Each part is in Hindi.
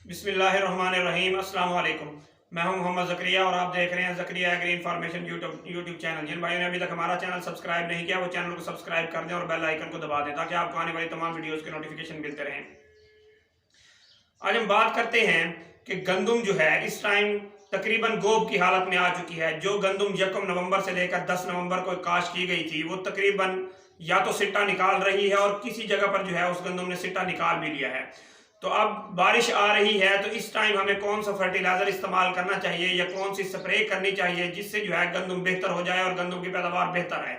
बिस्मिल्लाहिर्रहमानिर्रहीम। अस्सलाम वालेकुम। मैं हूं मोहम्मद ज़करिया और आप देख रहे हैं Zakaria agri information YouTube channel. जिन भाइयों ने अभी तक हमारा चैनल सब्सक्राइब नहीं किया वो चैनल को सब्सक्राइब कर दें और बेल आइकन को दबा दें ताकि आपको आने वाली तमाम वीडियोज़ के नोटिफिकेशन मिलते रहें। आज हम बात करते हैं कि गंदम जो है इस टाइम तकरीबन गोब की हालत में आ चुकी है। जो गंदम 1 नवंबर से लेकर 10 नवंबर को काश की गई थी वो तकरीबन या तो सिट्टा निकाल रही है और किसी जगह पर जो है उस गंदम ने सिट्टा निकाल भी लिया है। तो अब बारिश आ रही है तो इस टाइम हमें कौन सा फर्टिलाइजर इस्तेमाल करना चाहिए या कौन सी स्प्रे करनी चाहिए जिससे जो है गंदम बेहतर हो जाए और गंदम की पैदावार बेहतर है।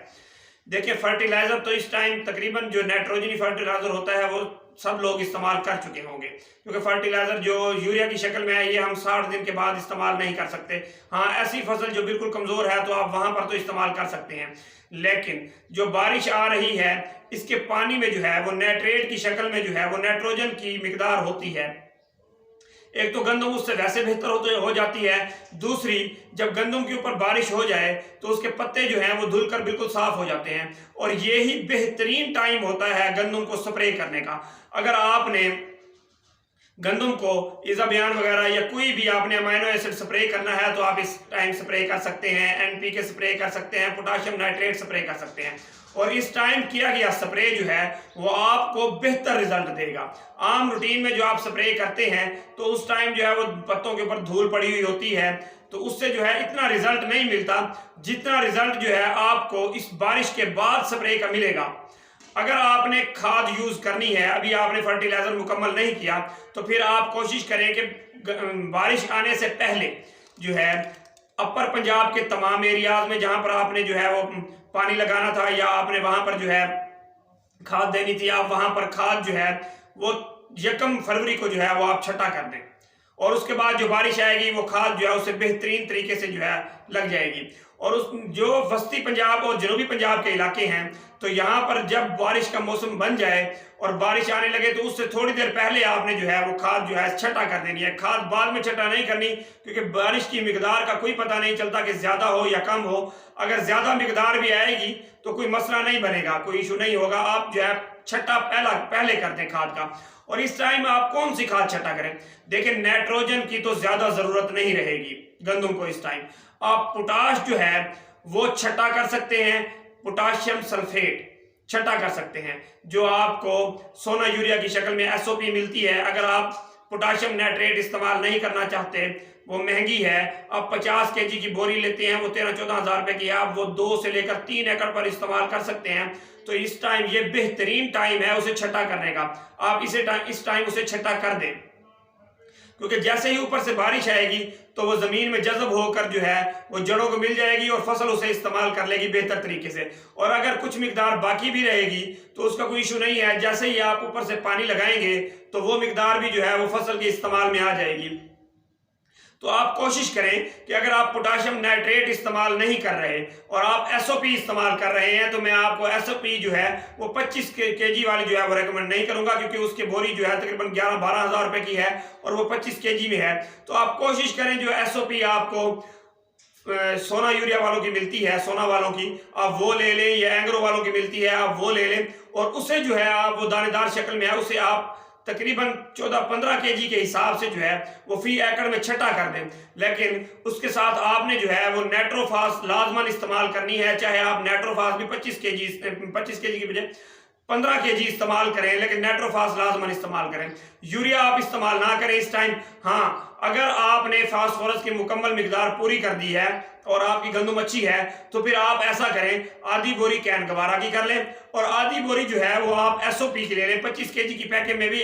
देखिए, फर्टिलाइजर तो इस टाइम तकरीबन जो नाइट्रोजनी फर्टिलाइजर होता है वो सब लोग इस्तेमाल कर चुके होंगे, क्योंकि फर्टिलाइजर जो यूरिया की शक्ल में है ये हम 60 दिन के बाद इस्तेमाल नहीं कर सकते। हाँ, ऐसी फसल जो बिल्कुल कमजोर है तो आप वहां पर तो इस्तेमाल कर सकते हैं, लेकिन जो बारिश आ रही है इसके पानी में जो है वो नाइट्रेट की शक्ल में जो है वो नाइट्रोजन की मिकदार होती है। एक तो गंदम उससे वैसे बेहतर हो जाती है, दूसरी जब गंदम के ऊपर बारिश हो जाए तो उसके पत्ते जो हैं वो धुलकर बिल्कुल साफ हो जाते हैं और यही बेहतरीन टाइम होता है गंदम को स्प्रे करने का। अगर आपने गंदम को इजाबियान वगैरह या कोई भी आपने अमाइनो एसिड स्प्रे करना है तो आप इस टाइम स्प्रे कर सकते हैं, एनपीके स्प्रे कर सकते हैं, पोटाशियम नाइट्रेट स्प्रे कर सकते हैं और इस टाइम किया गया स्प्रे जो है वो आपको बेहतर रिजल्ट देगा। आम रूटीन में जो आप स्प्रे करते हैं तो उस टाइम जो है वो पत्तों के ऊपर धूल पड़ी हुई होती है तो उससे जो है इतना रिजल्ट नहीं मिलता जितना रिजल्ट जो है आपको इस बारिश के बाद स्प्रे का मिलेगा। अगर आपने खाद यूज करनी है, अभी आपने फर्टिलाइजर मुकम्मल नहीं किया, तो फिर आप कोशिश करें कि बारिश आने से पहले जो है अपर पंजाब के तमाम एरियाज में जहां पर आपने जो है वो पानी लगाना था या आपने वहां पर जो है खाद देनी थी, आप वहां पर खाद जो है वो 1 फरवरी को जो है वो आप छटा कर दें और उसके बाद जो बारिश आएगी वो खाद जो है उससे बेहतरीन तरीके से जो है लग जाएगी। और उस जो वस्ती पंजाब और जनूबी पंजाब के इलाके हैं तो यहाँ पर जब बारिश का मौसम बन जाए और बारिश आने लगे तो उससे थोड़ी देर पहले आपने जो है वो खाद जो है छटा कर देनी है। खाद बाद में छटा नहीं करनी, क्योंकि बारिश की मिकदार का कोई पता नहीं चलता कि ज्यादा हो या कम हो। अगर ज्यादा मिकदार भी आएगी तो कोई मसला नहीं बनेगा, कोई इशू नहीं होगा। आप जो है छटा पहले कर दें खाद का। और इस टाइम आप कौन सी खाद छटा करें? देखिए, नाइट्रोजन की तो ज्यादा जरूरत नहीं रहेगी गंदम को इस टाइम। आप पोटाश जो है वो छटा कर सकते हैं, पोटाशियम सल्फेट छटा कर सकते हैं जो आपको सोना यूरिया की शक्ल में एसओपी मिलती है। अगर आप पोटाशियम नाइट्रेट इस्तेमाल नहीं करना चाहते, वो महंगी है, आप 50 केजी की बोरी लेते हैं वो 13-14 हज़ार रुपए की है, आप वो 2 से लेकर 3 एकड़ पर इस्तेमाल कर सकते हैं। तो इस टाइम ये बेहतरीन टाइम है उसे छटा करने का। आप इस टाइम उसे छटा कर दें, क्योंकि जैसे ही ऊपर से बारिश आएगी तो वो जमीन में जज्ब होकर जो है वो जड़ों को मिल जाएगी और फसल उसे इस्तेमाल कर लेगी बेहतर तरीके से। और अगर कुछ मिकदार बाकी भी रहेगी तो उसका कोई इशू नहीं है, जैसे ही आप ऊपर से पानी लगाएंगे तो वो मिकदार भी जो है वो फसल के इस्तेमाल में आ जाएगी। तो आप कोशिश करें कि अगर आप पोटाशियम नाइट्रेट इस्तेमाल नहीं कर रहे और आप एसओपी इस्तेमाल कर रहे हैं तो मैं आपको एसओपी जो है वो 25 केजी वाली जो है वो रेकमेंड नहीं करूंगा, क्योंकि उसकी बोरी जो है तकरीबन 11-12 हज़ार रुपए की है और वो 25 केजी में है। तो आप कोशिश करें जो एसओपी आपको सोना यूरिया वालों की मिलती है, सोना वालों की आप वो ले लें या एंग्रो वालों की मिलती है आप वो ले लें और उसे जो है आप वो दानेदार शक्ल में है उसे आप तकरीबन 14-15 केजी के हिसाब से जो है वो फी एकड़ में छटा कर दें। लेकिन उसके साथ आपने जो है वो नाइट्रोफास लाजमन इस्तेमाल करनी है, चाहे आप नाइट्रोफास भी 25 केजी की बजाय 15 केजी इस्तेमाल करें, लेकिन नाइट्रोफास लाजमन इस्तेमाल करें। यूरिया आप इस्तेमाल ना करें इस टाइम। हाँ, अगर आपने फास्फोरस की मुकम्मल मिकदार पूरी कर दी है और आपकी गंदम अच्छी है तो फिर आप ऐसा करें, आधी बोरी कैन गवारा की कर लें और आधी बोरी जो है वो आप एसओपी की ले लें। 25 केजी की पैकेट में भी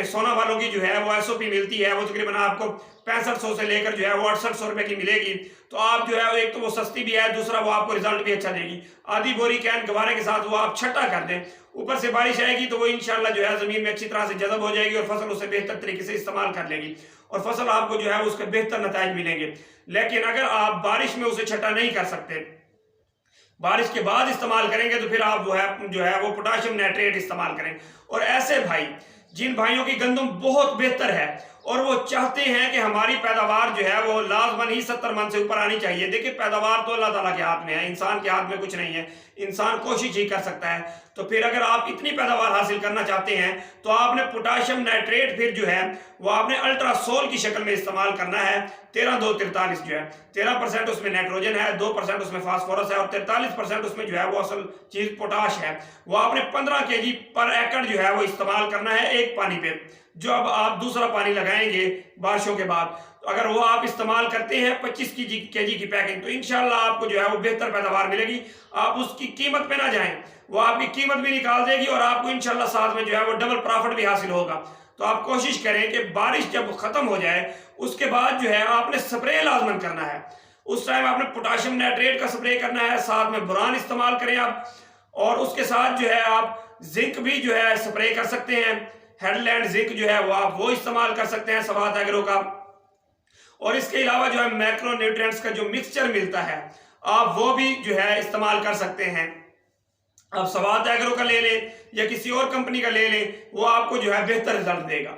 सोना वालों की जो है वो एसओपी मिलती है, वो तकरीबन आपको 6500 से लेकर जो है वो 6800 रुपए की मिलेगी। तो आप जो है एक तो वो सस्ती भी है, दूसरा वो आपको रिजल्ट भी अच्छा देगी। आधी बोरी कैन गवारे के साथ वो आप छटा कर दें, ऊपर से बारिश आएगी तो वो इंशाल्लाह जो है जमीन में अच्छी तरह से जज़ब हो जाएगी और फसल उसे बेहतर तरीके से इस्तेमाल कर लेगी और फसल आपको जो है उसके बेहतर नताइज मिलेंगे। लेकिन अगर आप बारिश में उसे छटा नहीं कर सकते, बारिश के बाद इस्तेमाल करेंगे तो फिर आप जो है वो पोटाशियम नाइट्रेट इस्तेमाल करें। और ऐसे भाई जिन भाइयों की गंदम बहुत बेहतर है और वो चाहते हैं कि हमारी पैदावार जो है वो लाजमन ही 70 मन से ऊपर आनी चाहिए। देखिए पैदावार तो अल्लाह ताला के हाथ में है, इंसान के हाथ में कुछ नहीं है, इंसान कोशिश ही कर सकता है। तो फिर अगर आप इतनी पैदावार हासिल करना चाहते हैं तो आपने पोटाशियम नाइट्रेट फिर जो है वो आपने अल्ट्रासोल की शक्ल में इस्तेमाल करना है। 13-2-43 जो है 13% उसमें नाइट्रोजन है, 2% उसमें फास्फोरस है और 43% उसमें जो है वो असल चीज पोटाश है। वो आपने 15 kg पर एकड़ जो है वो इस्तेमाल करना है एक पानी पे। जो अब आप दूसरा पानी लगाएंगे बारिशों के बाद, तो अगर वो आप इस्तेमाल करते हैं 25 kg की पैकिंग, तो इंशाल्लाह आपको जो है वो बेहतर पैदावार मिलेगी। आप उसकी कीमत पे ना जाएं, वो आपकी कीमत भी निकाल देगी और आपको इंशाल्लाह साथ में जो है वो डबल प्रॉफिट भी हासिल होगा। तो आप कोशिश करें कि बारिश जब खत्म हो जाए उसके बाद जो है आपने स्प्रे लाजमन करना है। उस टाइम आपने पोटाशियम नाइट्रेट का स्प्रे करना है, साथ में बोरान इस्तेमाल करें आप, और उसके साथ जो है आप जिंक भी जो है स्प्रे कर सकते हैं। हेडलैंड जिंक जो है वो आप वो इस्तेमाल कर सकते हैं सवात एग्रो का। और इसके अलावा जो है मैक्रो न्यूट्रिएंट्स का जो मिक्सचर मिलता है आप वो भी जो है इस्तेमाल कर सकते हैं। आप सवात एग्रो का ले लें या किसी और कंपनी का ले लें, वो आपको जो है बेहतर रिजल्ट देगा।